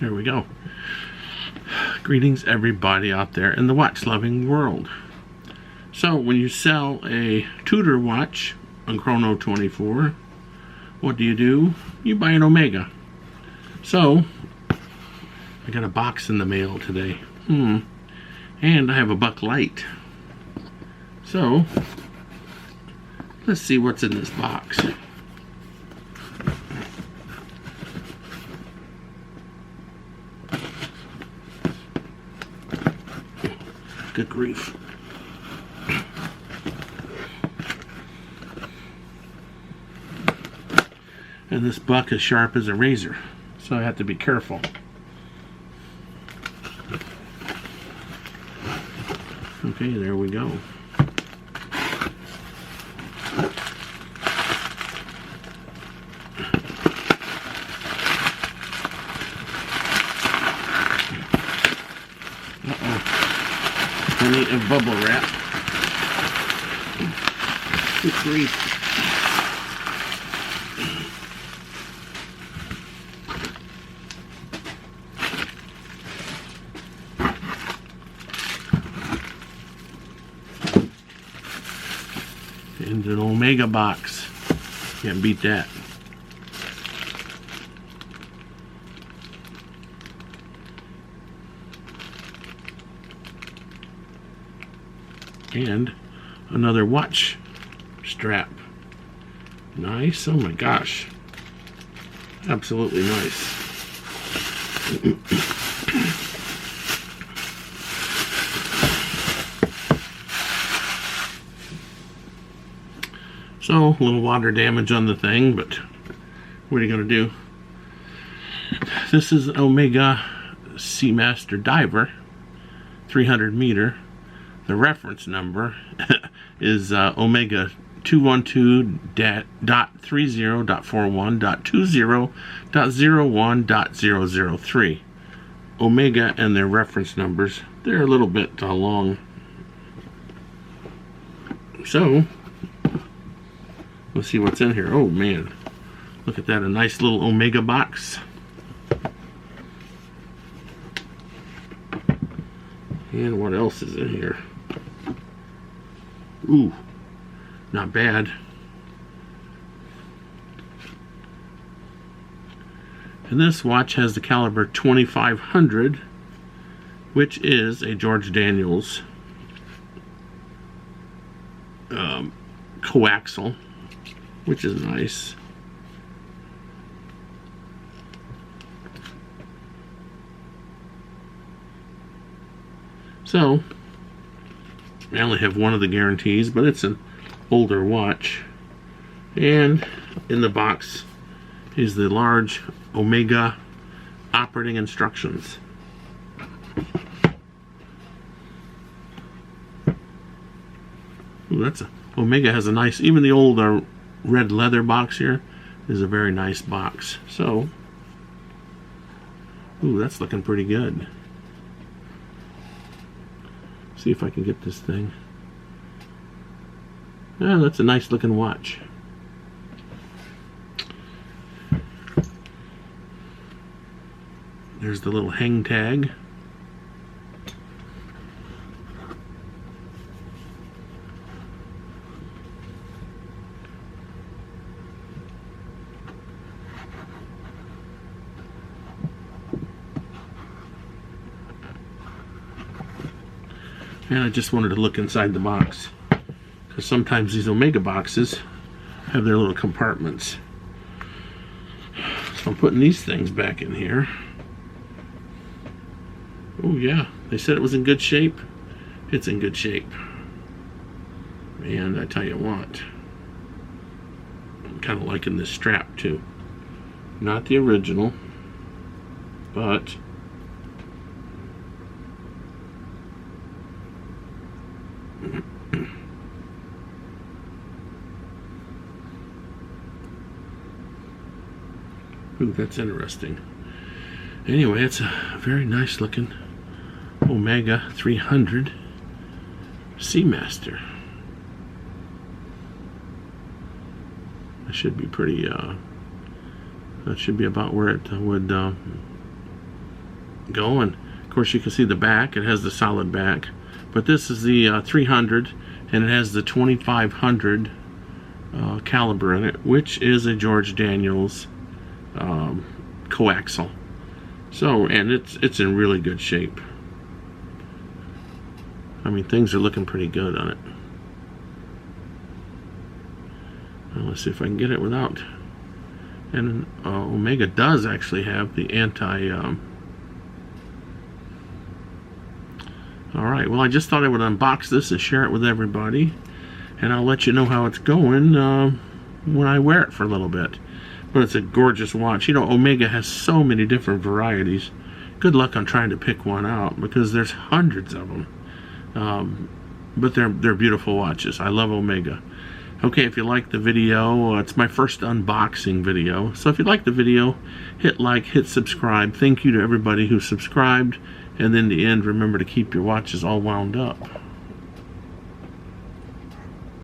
There we go. Greetings everybody out there in the watch loving world. So when you sell a Tudor watch on Chrono 24, what do? You buy an Omega. So I got a box in the mail today. And I have a Buck Light. So let's see what's in this box. Good grief. And this buck is sharp as a razor, so I have to be careful. Okay, there we go. Plenty of bubble wrap. Good grief. And an Omega box. Can't beat that. And another watch strap. Nice. Oh my gosh. Absolutely nice. So, a little water damage on the thing, but what are you going to do? This is Omega SeaMaster Diver, 300 meter. The reference number is Omega 212.30.41.20.001.003. Omega and their reference numbers, they're a little bit long. So, let's see what's in here. Oh man, look at that, a nice little Omega box. And what else is in here? Ooh, not bad. And this watch has the caliber 2500, which is a George Daniels coaxial, which is nice. So, I only have one of the guarantees, but it's an older watch. And in the box is the large Omega operating instructions. Ooh, Omega has a nice, even the old red leather box here is a very nice box. So, ooh, that's looking pretty good. See if I can get this thing. Yeah, that's a nice looking watch. There's the little hang tag. And I just wanted to look inside the box, because sometimes these Omega boxes have their little compartments. So I'm putting these things back in here. Oh yeah, they said it was in good shape. It's in good shape. And I tell you what, I'm kind of liking this strap too. Not the original, but ooh, that's interesting. Anyway, it's a very nice looking Omega 300 SeaMaster. That should be pretty, that should be about where it would going. Of course, you can see the back. It has the solid back. But this is the 300, and it has the 2500 caliber in it, which is a George Daniels coaxial. So, and it's in really good shape. I mean, things are looking pretty good on it. Well, let's see if I can get it without. And Omega does actually have the anti. Alright, well, I just thought I would unbox this and share it with everybody. And I'll let you know how it's going when I wear it for a little bit. But it's a gorgeous watch. You know, Omega has so many different varieties. Good luck on trying to pick one out, because there's hundreds of them. But they're beautiful watches. I love Omega. Okay, if you like the video, it's my first unboxing video. So if you like the video, hit like, hit subscribe. Thank you to everybody who subscribed. And in the end, remember to keep your watches all wound up.